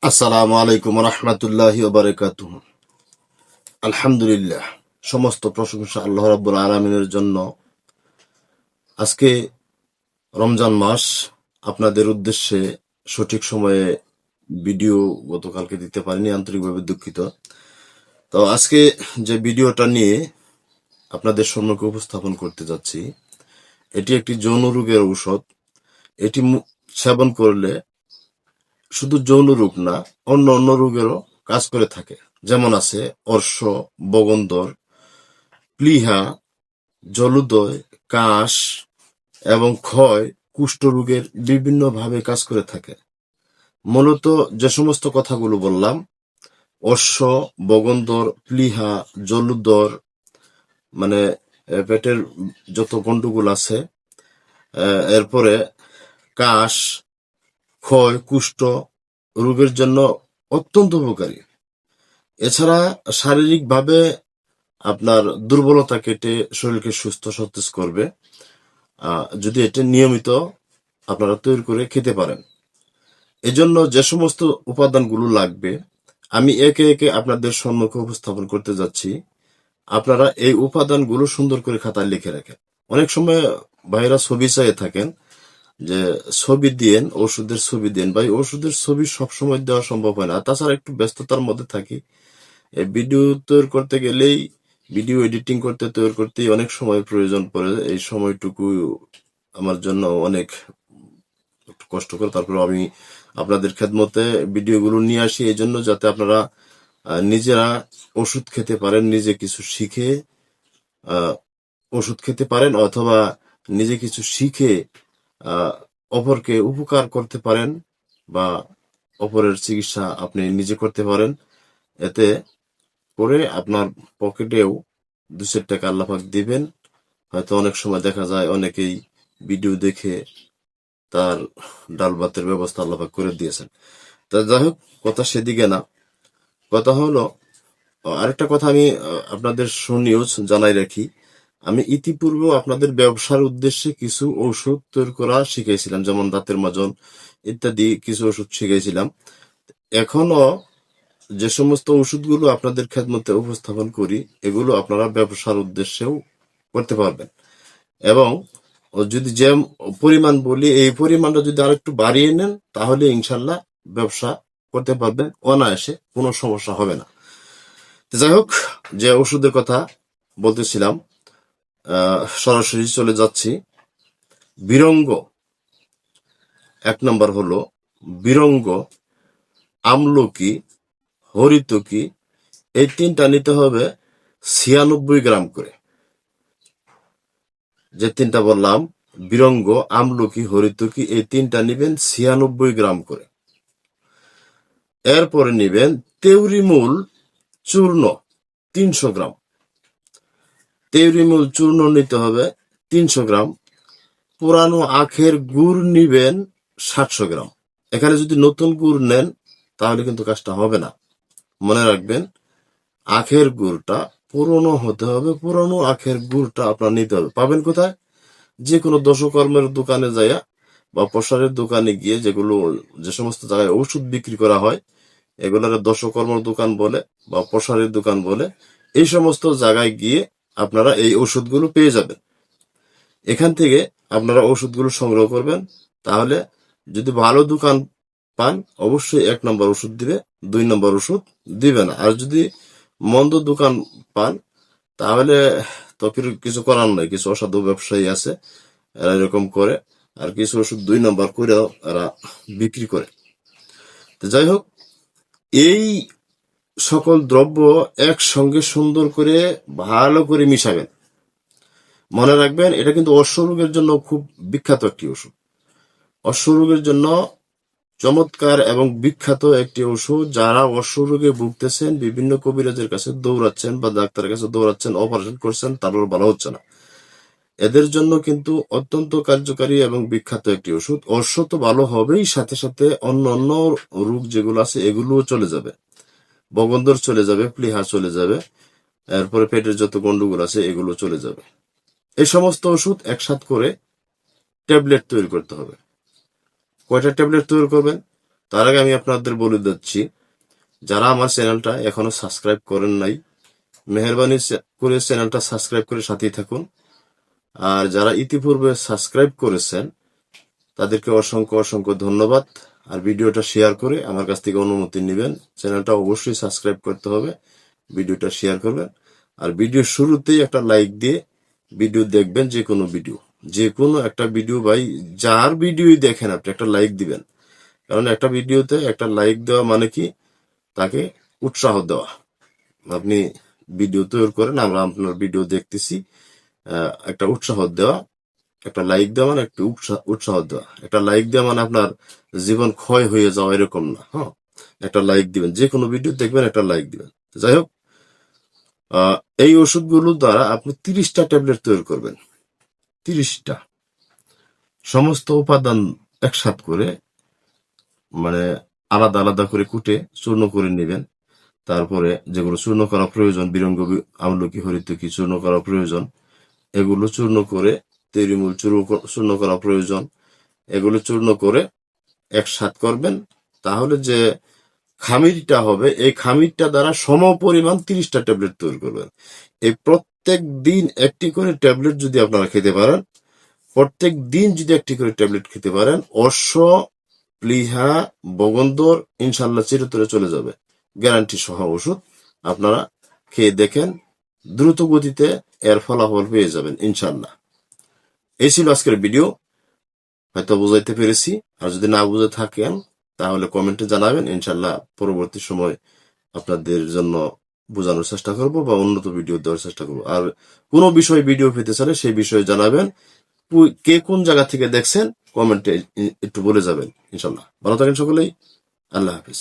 আসসালামু আলাইকুম রহমতুল্লাহি ওয়া বারাকাতুহু। আলহামদুলিল্লাহ, সমস্ত প্রশংসা আল্লাহ রাব্বুল আলামিনের জন্য। আজকে রমজান মাস, আপনাদের উদ্দেশ্যে সঠিক সময়ে ভিডিও গতকালকে দিতে পারিনি, আন্তরিকভাবে দুঃখিত। তো আজকে যে ভিডিওটা নিয়ে আপনাদের সম্মুখে উপস্থাপন করতে যাচ্ছি, এটি একটি যৌন রোগের ঔষধ। এটি সেবন করলে শুধু যৌন রোগ না, অন্য অন্য রোগেরও কাজ করে থাকে। যেমন আছে অর্শ, বগন্দর, প্লীহা, জলোদয়, কাশ এবং ক্ষয়, কুষ্ঠরোগের বিভিন্ন ভাবে কাজ করে থাকে। মূলত যে সমস্ত কথাগুলো বললাম, অশ্ব, বগন্দর, প্লীহা, জলোদর, মানে পেটের যত গন্ডগোল আছে, এরপরে কাশ, ক্ষয়, কুষ্ঠ রোগের জন্য অত্যন্ত উপকারী। এছাড়া শারীরিকভাবে আপনার দুর্বলতা কেটে শরীরকে সুস্থ সতেজ করবে যদি এটা নিয়মিত আপনারা তৈরি করে খেতে পারেন। এজন্য যে সমস্ত উপাদানগুলো লাগবে আমি একে একে আপনাদের সম্মুখে উপস্থাপন করতে যাচ্ছি। আপনারা এই উপাদানগুলো সুন্দর করে খাতায় লিখে রাখেন। অনেক সময় ভাইরা ছবি চাইয়ে থাকেন যে ছবি দিয়েন, ওষুধের ছবি দেন। ভাই, ওষুধের ছবি সবসময় দেওয়া সম্ভব হয় না, তাছাড়া একটু ব্যস্ততার মধ্যে থাকি। এই ভিডিও তৈরি করতে গেলেই, ভিডিও এডিটিং তৈরি করতেই অনেক সময় প্রয়োজন পড়ে। এই সময়টুকু আমার জন্য অনেক কষ্টকর। তারপরে আমি আপনাদের খেদমতে ভিডিওগুলো নিয়ে আসি এই জন্য, যাতে আপনারা নিজেরা ওষুধ খেতে পারেন, নিজে কিছু শিখে ওষুধ খেতে পারেন, অথবা নিজে কিছু শিখে অপরকে উপকার করতে পারেন, বা অপরের চিকিৎসা আপনি নিজে করতে পারেন। এতে করে আপনার পকেটেও 2 টাকা আল্লাহ পাক দিবেন। হয়তো অনেক সময় দেখা যায় অনেকেই ভিডিও দেখে তার ডাল ভাতের ব্যবস্থা আল্লাহ পাক করে দিয়েছেন। তা যাই হোক, কথা সেদিকে না। কথা হলো, আরেকটা কথা আমি আপনাদের সুনিউজ জানাই রাখি। আমি ইতিপূর্বেও আপনাদের ব্যবসার উদ্দেশ্যে কিছু ঔষধ তৈরি করা শিখাইছিলাম, যেমন দাঁতের মাজন ইত্যাদি কিছু ওষুধ শিখাইছিলাম। এখনো যে সমস্ত ওষুধগুলো আপনাদের খেদমতে উপস্থাপন করি, এগুলো আপনারা ব্যবসার উদ্দেশ্যেও করতে পারবেন। এবং যদি যে পরিমাণ বলি, এই পরিমাণটা যদি আরেকটু বাড়িয়ে নেন, তাহলে ইনশাল্লাহ ব্যবসা করতে পারবেন অনায়াসে, কোনো সমস্যা হবে না। যাই হোক, যে ওষুধের কথা বলতেছিলাম, সরাসরি চলে যাচ্ছি। বিরঙ্গ, 1 নম্বর হলো বিরঙ্গ, আমলকি, হরিতকি, এই 3টা নিতে হবে 96 গ্রাম করে। যে 3টা বললাম, বিরঙ্গ, আমলকি, হরিতকি, এই 3টা নিবেন 96 গ্রাম করে। এরপরে নিবেন তেওরিমূল চূর্ণ 300 গ্রাম। তেওরিমূল চূর্ণ নিতে হবে 300 গ্রাম। পুরানো আখের গুড় নিবেন 700 গ্রাম। এখানে যদি নতুন গুড় নেন তাহলে কিন্তু কাজটা হবে না। মনে রাখবেন, আখের গুড়টা পুরনো হতে হবে। পুরনো আখের গুড়টা আপনার নিতে হবে। পাবেন কোথায়? যে কোনো দশকর্মের দোকানে যাইয়া বা প্রসারের দোকানে গিয়ে, যে সমস্ত জায়গায় ওষুধ বিক্রি করা হয়, এগুলোর দশকর্মের দোকান বলে বা প্রসারের দোকান বলে, এই সমস্ত জায়গায় গিয়ে আপনারা এই ওষুধগুলো পেয়ে যাবেন। এখান থেকে আপনারা ওষুধগুলো সংগ্রহ করবেন। তাহলে যদি ভালো দোকান পান, অবশ্যই 1 নম্বর ওষুধ দিবে, 2 নম্বর ওষুধ দিবে না। আর যদি মন্দ দোকান পান, তাহলে তো কিছু করার নয়। কিছু অসাধু ব্যবসায়ী আছে, এরা এরকম করে, আর কিছু ওষুধ 2 নম্বর করেও এরা বিক্রি করে। তো যাই হোক, এই সকল দ্রব্য একসঙ্গে সুন্দর করে ভালো করে মিশাবেন। মনে রাখবেন, এটা কিন্তু অশ্বরোগের জন্য খুব বিখ্যাত একটি ওষুধ। অশ্বরোগের জন্য চমৎকার এবং বিখ্যাত একটি ওষুধ। যারা অশ্বরোগে ভুগতেছেন, বিভিন্ন কবিরাজের কাছে দৌড়াচ্ছেন বা ডাক্তারের কাছে দৌড়াচ্ছেন, অপারেশন করছেন, তারপর ভালো হচ্ছে না, এদের জন্য কিন্তু অত্যন্ত কার্যকারী এবং বিখ্যাত একটি ওষুধ। অশ্ব তো ভালো হবেই, সাথে সাথে অন্য অন্য রোগ যেগুলো আছে এগুলোও চলে যাবে। বগন্দর চলে যাবে, প্লীহা চলে যাবে, এরপরে পেটের যত গন্ডগোল আছে এগুলো চলে যাবে। এই সমস্ত ওষুধ একসাথ করে ট্যাবলেট তৈরি করতে হবে। কয়টা ট্যাবলেট তৈরি করবেন? তার আগে আমি আপনাদের বলে দিচ্ছি, যারা আমার চ্যানেলটা এখনো সাবস্ক্রাইব করেন নাই, মেহেরবানি করে চ্যানেলটা সাবস্ক্রাইব করে সাথেই থাকুন। আর যারা ইতিপূর্বে সাবস্ক্রাইব করেছেন তাদেরকে অসংখ্য অসংখ্য ধন্যবাদ। আর ভিডিওটা শেয়ার করে আমার কাছ থেকে অনুমতি নেবেন। চ্যানেলটা অবশ্যই সাবস্ক্রাইব করতে হবে, ভিডিওটা শেয়ার করবেন। আর ভিডিওর শুরুতেই একটা লাইক দিয়ে ভিডিও দেখবেন। যে কোনো একটা ভিডিও ভাই, যার ভিডিওই দেখেন আপনি একটা লাইক দিবেন। কারণ একটা ভিডিওতে একটা লাইক দেওয়া মানে কি, তাকে উৎসাহ দেওয়া। আপনি ভিডিও তৈরি করেন, আমরা আপনার ভিডিও দেখতেছি, একটা উৎসাহ দেওয়া। একটা লাইক দেওয়া মানে একটু উৎসাহ দেওয়া। একটা লাইক দেওয়া মানে আপনার জীবন ক্ষয় হয়ে যাওয়া এরকম না। হ্যাঁ, একটা লাইক দিবেন, যে কোনো ভিডিও দেখবেন একটা লাইক দিবেন। যাই হোক, এই ওষুধগুলো দ্বারা আপনি 30টা ট্যাবলেট তৈরি করবেন। 30টা সমস্ত উপাদান একসাথ করে, মানে আলাদা আলাদা করে কুটে চূর্ণ করে নেবেন। তারপরে যেগুলো চূর্ণ করা প্রয়োজন, বিরঙ্গ আমলকি হরিতকি চূর্ণ করা প্রয়োজন, এগুলো চূর্ণ করে, তেরিমূল চূর্ণ করা প্রয়োজন, এগুলো চূর্ণ করে একসাথ করবেন। তাহলে যে খামিরটা হবে, এই খামিরটা দ্বারা সম পরিমাণ 30টা ট্যাবলেট তৈরি করবেন। এই প্রত্যেক দিন একটি করে ট্যাবলেট যদি আপনারা খেতে পারেন, প্রত্যেক দিন যদি একটি করে ট্যাবলেট খেতে পারেন, অশ্ব, প্লিহা, বগন্দর ইনশাল্লাহ চিরতরে চলে যাবে। গ্যারান্টি সহ ওষুধ। আপনারা খেয়ে দেখেন, দ্রুত গতিতে এর ফলাফল পেয়ে যাবেন ইনশাল্লাহ। এই ছিল আজকের ভিডিও। হয়তো বুঝাইতে পেরেছি। আর যদি না বুঝে থাকেন তাহলে কমেন্টে জানাবেন। ইনশাল্লাহ পরবর্তী সময় আপনাদের জন্য বোঝানোর চেষ্টা করব বা উন্নত ভিডিও দেওয়ার চেষ্টা করব। আর কোনো বিষয়ে ভিডিও পেতে চাইলে সেই বিষয়ে জানাবেন। কে কোন জায়গা থেকে দেখছেন কমেন্টে একটু বলে যাবেন। ইনশাল্লাহ ভালো থাকেন সকলেই। আল্লাহ হাফিজ।